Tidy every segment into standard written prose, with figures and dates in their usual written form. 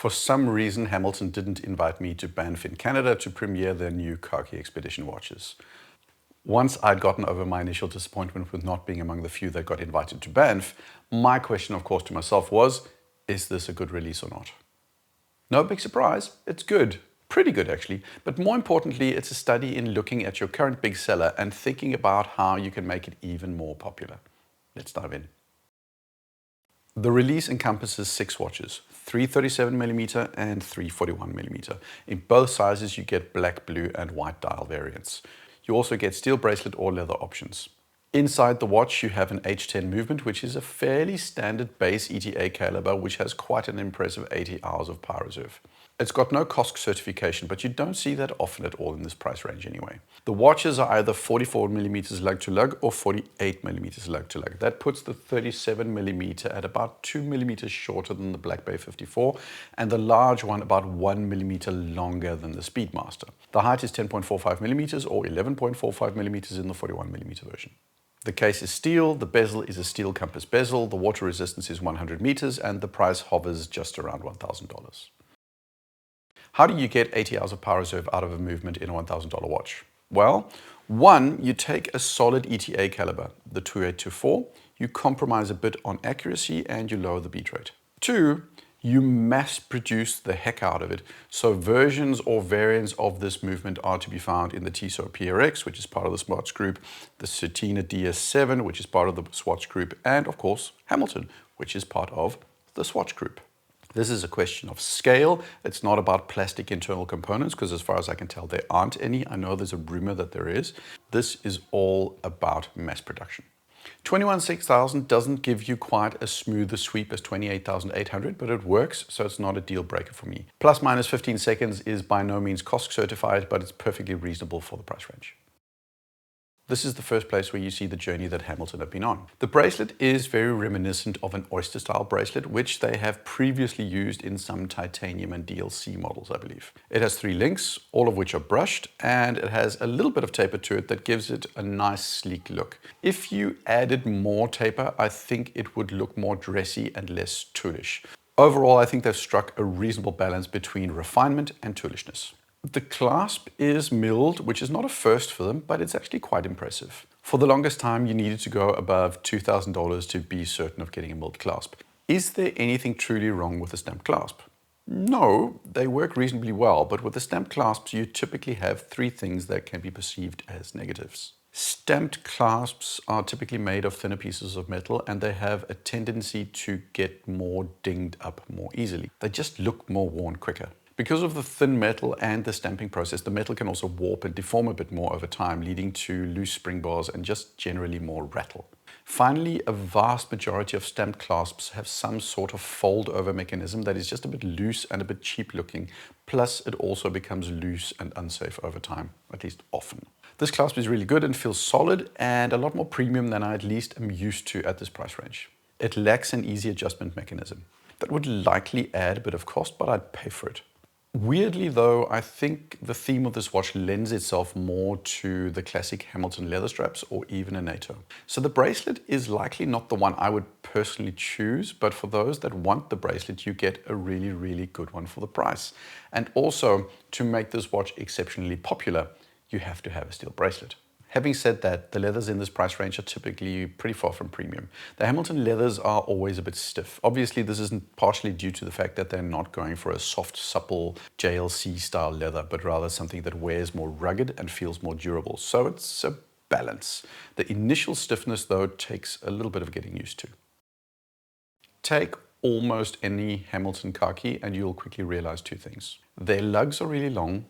For some reason, Hamilton didn't invite me to Banff in Canada to premiere their new Khaki Expedition watches. Once I'd gotten over my initial disappointment with not being among the few that got invited to Banff, my question, of course, to myself was, is this a good release or not? No big surprise, it's good. Pretty good actually, but more importantly, it's a study in looking at your current big seller and thinking about how you can make it even more popular. Let's dive in. The release encompasses 6 watches, 3 37mm and 3 41mm. In both sizes you get black, blue and white dial variants. You also get steel bracelet or leather options. Inside the watch you have an H10 movement, which is a fairly standard base ETA caliber which has quite an impressive 80 hours of power reserve. It's got no COSC certification, but you don't see that often at all in this price range anyway. The watches are either 44mm lug to lug or 48mm lug to lug. That puts the 37mm at about 2mm shorter than the Black Bay 54 and the large one about 1mm longer than the Speedmaster. The height is 10.45mm or 11.45mm in the 41mm version. The case is steel, the bezel is a steel compass bezel, the water resistance is 100 meters and the price hovers just around $1,000. How do you get 80 hours of power reserve out of a movement in a $1,000 watch? Well, one, you take a solid ETA caliber, the 2824, you compromise a bit on accuracy and you lower the beat rate. Two, you mass produce the heck out of it. So versions or variants of this movement are to be found in the Tissot PRX, which is part of the Swatch group, the Certina DS7, which is part of the Swatch group, and of course, Hamilton, which is part of the Swatch group. This is a question of scale. It's not about plastic internal components, because as far as I can tell, there aren't any. I know there's a rumor that there is. This is all about mass production. 21,6000 doesn't give you quite as smooth a sweep as 28,800, but it works, so it's not a deal breaker for me. Plus minus 15 seconds is by no means COSC certified, but it's perfectly reasonable for the price range. This is the first place where you see the journey that Hamilton have been on. The bracelet is very reminiscent of an oyster style bracelet, which they have previously used in some titanium and DLC models, I believe. It has 3 links, all of which are brushed, and it has a little bit of taper to it that gives it a nice sleek look. If you added more taper, I think it would look more dressy and less toolish. Overall, I think they've struck a reasonable balance between refinement and toolishness. The clasp is milled, which is not a first for them, but it's actually quite impressive. For the longest time, you needed to go above $2,000 to be certain of getting a milled clasp. Is there anything truly wrong with a stamped clasp? No, they work reasonably well, but with the stamped clasps, you typically have 3 things that can be perceived as negatives. Stamped clasps are typically made of thinner pieces of metal, and they have a tendency to get more dinged up more easily. They just look more worn quicker. Because of the thin metal and the stamping process, the metal can also warp and deform a bit more over time, leading to loose spring bars and just generally more rattle. Finally, a vast majority of stamped clasps have some sort of fold-over mechanism that is just a bit loose and a bit cheap looking, plus it also becomes loose and unsafe over time, at least often. This clasp is really good and feels solid and a lot more premium than I at least am used to at this price range. It lacks an easy adjustment mechanism. That would likely add a bit of cost, but I'd pay for it. Weirdly though, I think the theme of this watch lends itself more to the classic Hamilton leather straps or even a NATO. So the bracelet is likely not the one I would personally choose, but for those that want the bracelet, you get a really, really good one for the price. And also, to make this watch exceptionally popular, you have to have a steel bracelet. Having said that, the leathers in this price range are typically pretty far from premium. The Hamilton leathers are always a bit stiff. Obviously, this isn't partially due to the fact that they're not going for a soft, supple JLC style leather, but rather something that wears more rugged and feels more durable. So it's a balance. The initial stiffness, though, takes a little bit of getting used to. Take almost any Hamilton khaki and you'll quickly realize 2 things. Their lugs are really long.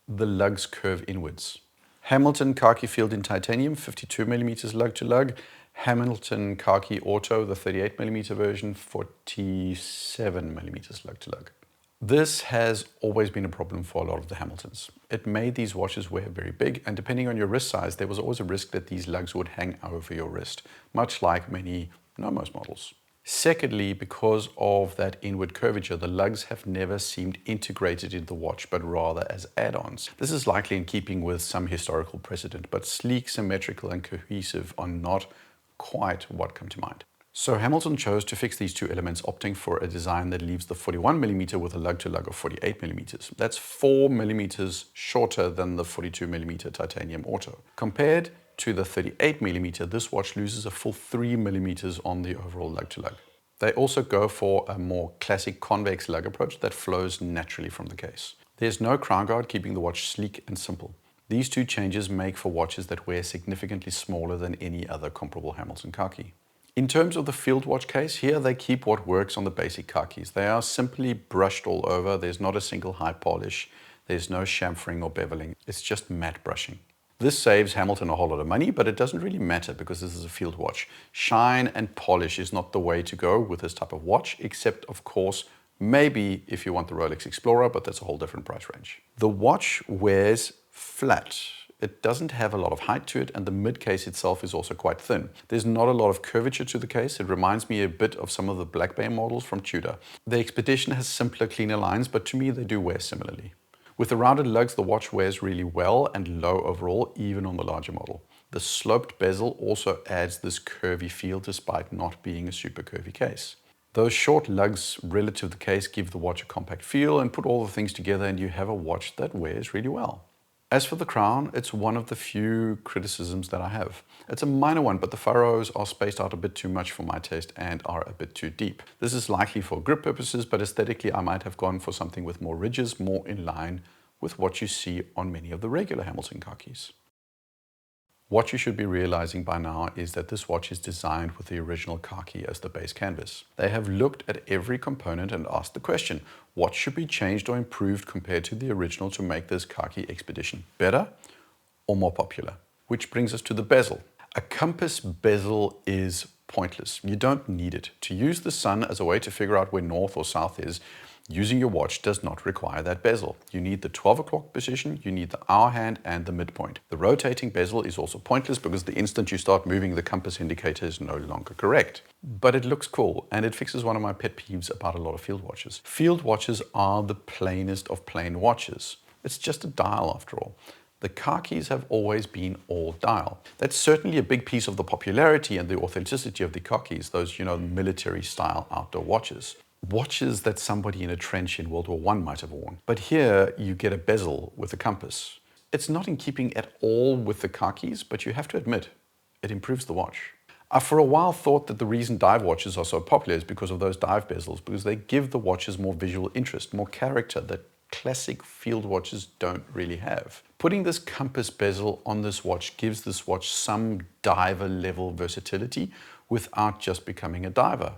The lugs curve inwards. Hamilton khaki field in titanium, 52mm lug to lug. Hamilton khaki auto, the 38mm version, 47mm lug to lug. This has always been a problem for a lot of the Hamiltons. It made these watches wear very big, and depending on your wrist size, there was always a risk that these lugs would hang over your wrist, much like most models. Secondly, because of that inward curvature, the lugs have never seemed integrated in the watch, but rather as add-ons. This is likely in keeping with some historical precedent, but sleek, symmetrical, and cohesive are not quite what come to mind. So Hamilton chose to fix these two elements, opting for a design that leaves the 41mm with a lug-to-lug of 48mm. That's 4mm shorter than the 42mm titanium auto. Compared to the 38mm, this watch loses a full 3mm on the overall lug-to-lug. They also go for a more classic convex lug approach that flows naturally from the case. There's no crown guard, keeping the watch sleek and simple. These two changes make for watches that wear significantly smaller than any other comparable Hamilton khaki. In terms of the field watch case, here they keep what works on the basic khakis. They are simply brushed all over. There's not a single high polish. There's no chamfering or beveling. It's just matte brushing. This saves Hamilton a whole lot of money, but it doesn't really matter because this is a field watch. Shine and polish is not the way to go with this type of watch, except of course, maybe if you want the Rolex Explorer, but that's a whole different price range. The watch wears flat. It doesn't have a lot of height to it, and the mid case itself is also quite thin. There's not a lot of curvature to the case. It reminds me a bit of some of the Black Bay models from Tudor. The Expedition has simpler, cleaner lines, but to me they do wear similarly. With the rounded lugs, the watch wears really well and low overall, even on the larger model. The sloped bezel also adds this curvy feel despite not being a super curvy case. Those short lugs relative to the case give the watch a compact feel, and put all the things together and you have a watch that wears really well. As for the crown, it's one of the few criticisms that I have. It's a minor one, but the furrows are spaced out a bit too much for my taste and are a bit too deep. This is likely for grip purposes, but aesthetically I might have gone for something with more ridges, more in line with what you see on many of the regular Hamilton khakis. What you should be realizing by now is that this watch is designed with the original khaki as the base canvas. They have looked at every component and asked the question, what should be changed or improved compared to the original to make this Khaki Expedition better or more popular? Which brings us to the bezel. A compass bezel is pointless. You don't need it. To use the sun as a way to figure out where north or south is, using your watch does not require that bezel. You need the 12 o'clock position, you need the hour hand and the midpoint. The rotating bezel is also pointless because the instant you start moving, the compass indicator is no longer correct. But it looks cool, and it fixes one of my pet peeves about a lot of field watches. Field watches are the plainest of plain watches. It's just a dial after all. The khakis have always been all dial. That's certainly a big piece of the popularity and the authenticity of the khakis, those, military style outdoor watches. Watches that somebody in a trench in World War I might have worn. But here you get a bezel with a compass. It's not in keeping at all with the khakis, but you have to admit, it improves the watch. I for a while thought that the reason dive watches are so popular is because of those dive bezels, because they give the watches more visual interest, more character that classic field watches don't really have. Putting this compass bezel on this watch gives this watch some diver level versatility without just becoming a diver.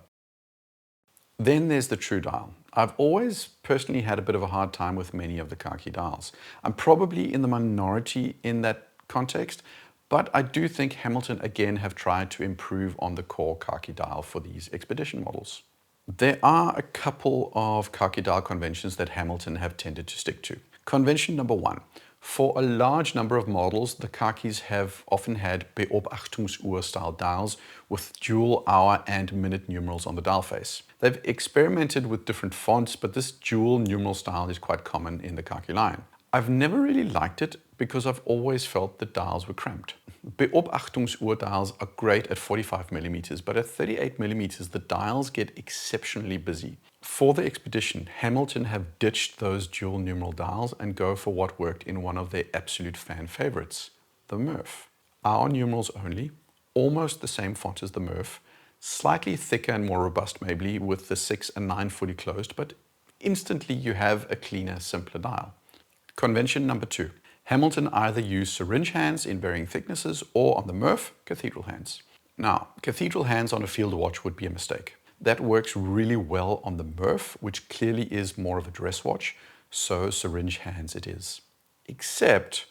Then there's the true dial. I've always personally had a bit of a hard time with many of the khaki dials. I'm probably in the minority in that context, but I do think Hamilton again have tried to improve on the core khaki dial for these Expedition models. There are a couple of khaki dial conventions that Hamilton have tended to stick to. Convention number 1. For a large number of models, the khakis have often had Beobachtungsuhr style dials with dual hour and minute numerals on the dial face. They've experimented with different fonts, but this dual numeral style is quite common in the khaki line. I've never really liked it because I've always felt the dials were cramped. Beobachtungsuhr dials are great at 45mm, but at 38mm the dials get exceptionally busy. For the Expedition, Hamilton have ditched those dual numeral dials and go for what worked in one of their absolute fan favorites, the Murph. Hour numerals only, almost the same font as the Murph, slightly thicker and more robust maybe with the 6 and 9 fully closed, but instantly you have a cleaner, simpler dial. Convention number 2. Hamilton either use syringe hands in varying thicknesses or on the Murph, cathedral hands. Now, cathedral hands on a field watch would be a mistake. That works really well on the Murph, which clearly is more of a dress watch, so syringe hands it is. Except,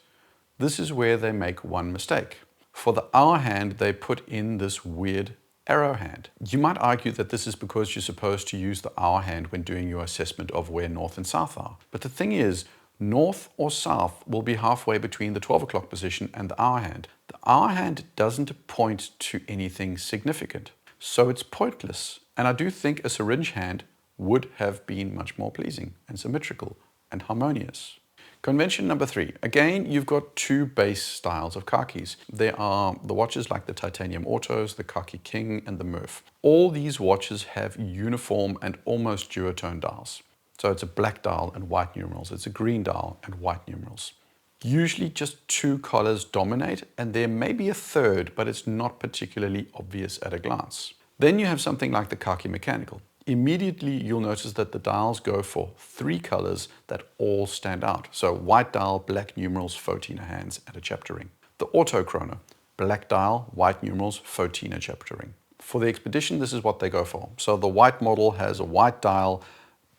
this is where they make one mistake. For the hour hand, they put in this weird arrow hand. You might argue that this is because you're supposed to use the hour hand when doing your assessment of where north and south are. But the thing is, north or south will be halfway between the 12 o'clock position and the hour hand. The hour hand doesn't point to anything significant, so it's pointless. And I do think a syringe hand would have been much more pleasing and symmetrical and harmonious. Convention number 3. Again, you've got two base styles of khakis. There are the watches like the Titanium Autos, the Khaki King, and the Murph. All these watches have uniform and almost duotone dials. So it's a black dial and white numerals. It's a green dial and white numerals. Usually just two colors dominate, and there may be a third, but it's not particularly obvious at a glance. Then you have something like the Khaki Mechanical. Immediately you'll notice that the dials go for three colors that all stand out. So white dial, black numerals, photina hands, and a chapter ring. The Auto Chrono, black dial, white numerals, photina chapter ring. For the Expedition, this is what they go for. So the white model has a white dial,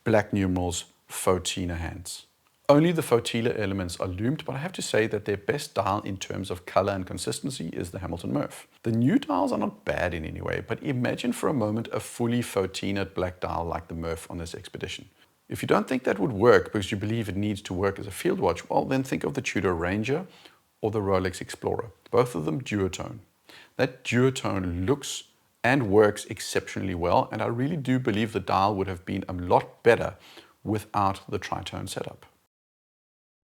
black numerals, photina hands. Only the photina elements are loomed, but I have to say that their best dial in terms of color and consistency is the Hamilton Murph. The new dials are not bad in any way, but imagine for a moment a fully photinaed black dial like the Murph on this Expedition. If you don't think that would work because you believe it needs to work as a field watch, well then think of the Tudor Ranger or the Rolex Explorer. Both of them duotone. That duotone looks and works exceptionally well, and I really do believe the dial would have been a lot better without the tritone setup.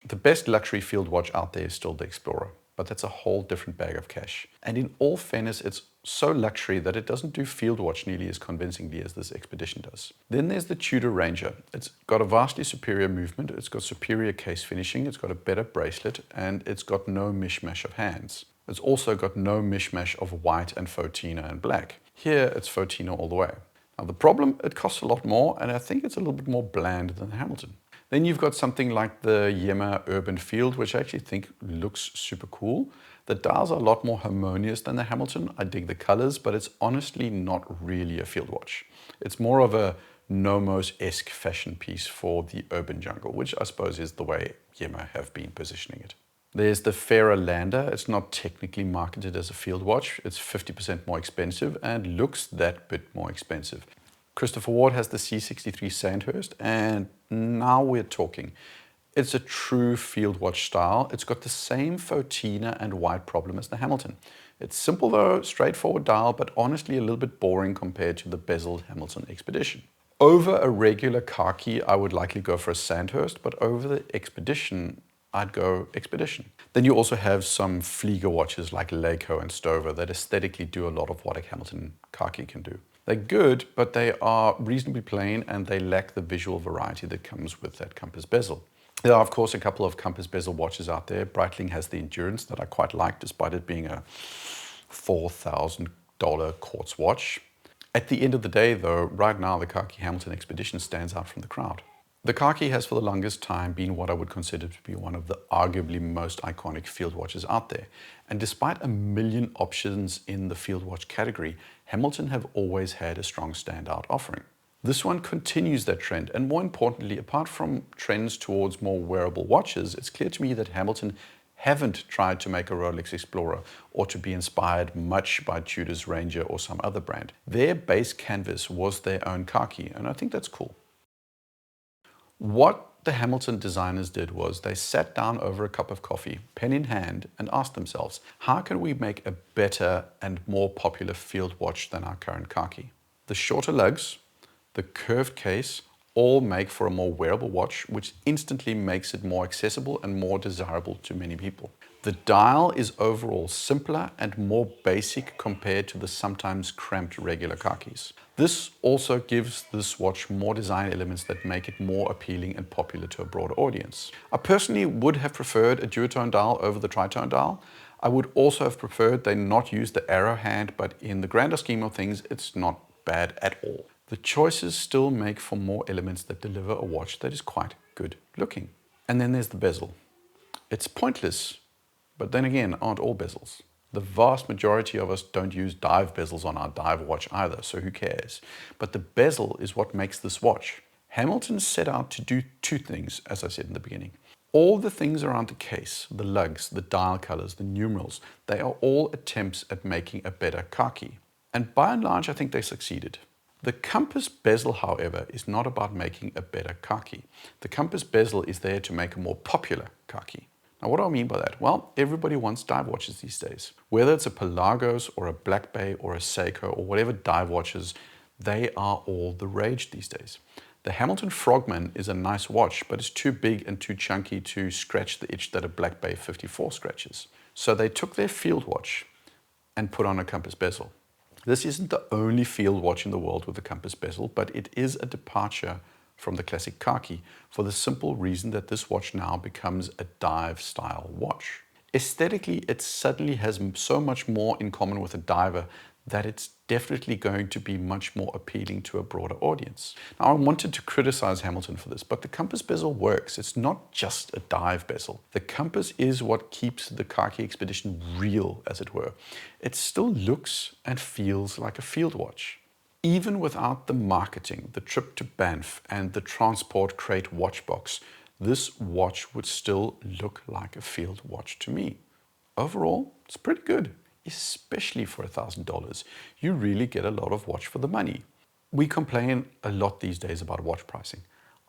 The best luxury field watch out there is still the Explorer, but that's a whole different bag of cash. And in all fairness, it's so luxury that it doesn't do field watch nearly as convincingly as this Expedition does. Then there's the Tudor Ranger. It's got a vastly superior movement, it's got superior case finishing, it's got a better bracelet, and it's got no mishmash of hands. It's also got no mishmash of white and photina and black. Here it's photina all the way. Now the problem, it costs a lot more, and I think it's a little bit more bland than the Hamilton. Then you've got something like the Yema Urban Field, which I actually think looks super cool. The dials are a lot more harmonious than the Hamilton. I dig the colors, but it's honestly not really a field watch. It's more of a Nomos-esque fashion piece for the urban jungle, which I suppose is the way Yema have been positioning it. There's the Fairer Lander. It's not technically marketed as a field watch. It's 50% more expensive and looks that bit more expensive. Christopher Ward has the C63 Sandhurst, and now we're talking. It's a true field watch style. It's got the same photina and white problem as the Hamilton. It's simple though, straightforward dial, but honestly a little bit boring compared to the bezeled Hamilton Expedition. Over a regular khaki, I would likely go for a Sandhurst, but over the Expedition, I'd go Expedition. Then you also have some Flieger watches like Leico and Stover that aesthetically do a lot of what a Hamilton khaki can do. They're good, but they are reasonably plain and they lack the visual variety that comes with that compass bezel. There are, of course, a couple of compass bezel watches out there. Breitling has the Endurance that I quite like, despite it being a $4,000 quartz watch. At the end of the day, though, right now the Khaki Hamilton Expedition stands out from the crowd. The Khaki has for the longest time been what I would consider to be one of the arguably most iconic field watches out there. And despite a million options in the field watch category, Hamilton have always had a strong standout offering. This one continues that trend, and more importantly, apart from trends towards more wearable watches, it's clear to me that Hamilton haven't tried to make a Rolex Explorer or to be inspired much by Tudor's Ranger or some other brand. Their base canvas was their own khaki, and I think that's cool. What the Hamilton designers did was they sat down over a cup of coffee, pen in hand, and asked themselves, how can we make a better and more popular field watch than our current khaki? The shorter lugs, the curved case, all make for a more wearable watch, which instantly makes it more accessible and more desirable to many people. The dial is overall simpler and more basic compared to the sometimes cramped regular khakis. This also gives this watch more design elements that make it more appealing and popular to a broader audience. I personally would have preferred a duotone dial over the tritone dial. I would also have preferred they not use the arrow hand, but in the grander scheme of things, it's not bad at all. The choices still make for more elements that deliver a watch that is quite good looking. And then there's the bezel. It's pointless, but then again, aren't all bezels? The vast majority of us don't use dive bezels on our dive watch either, so who cares? But the bezel is what makes this watch. Hamilton set out to do two things, as I said in the beginning. All the things around the case, the lugs, the dial colors, the numerals, they are all attempts at making a better khaki. And by and large, I think they succeeded. The compass bezel, however, is not about making a better khaki. The compass bezel is there to make a more popular khaki. Now, what do I mean by that? Well, everybody wants dive watches these days. Whether it's a Pelagos or a Black Bay or a Seiko or whatever dive watches, they are all the rage these days. The Hamilton Frogman is a nice watch, but it's too big and too chunky to scratch the itch that a Black Bay 54 scratches. So they took their field watch and put on a compass bezel. This isn't the only field watch in the world with a compass bezel, but it is a departure from the classic Khaki for the simple reason that this watch now becomes a dive style watch. Aesthetically, it suddenly has so much more in common with a diver that it's definitely going to be much more appealing to a broader audience. Now, I wanted to criticize Hamilton for this, but the compass bezel works. It's not just a dive bezel. The compass is what keeps the Khaki Expedition real, as it were. It still looks and feels like a field watch. Even without the marketing, the trip to Banff, and the transport crate watch box, this watch would still look like a field watch to me. Overall, it's pretty good. Especially for $1,000, you really get a lot of watch for the money. We complain a lot these days about watch pricing.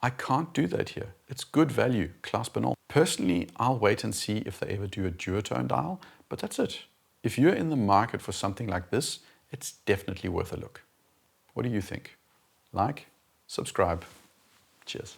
I can't do that here. It's good value, clasp and all. Personally, I'll wait and see if they ever do a duotone dial, but that's it. If you're in the market for something like this, it's definitely worth a look. What do you think? Like, subscribe. Cheers.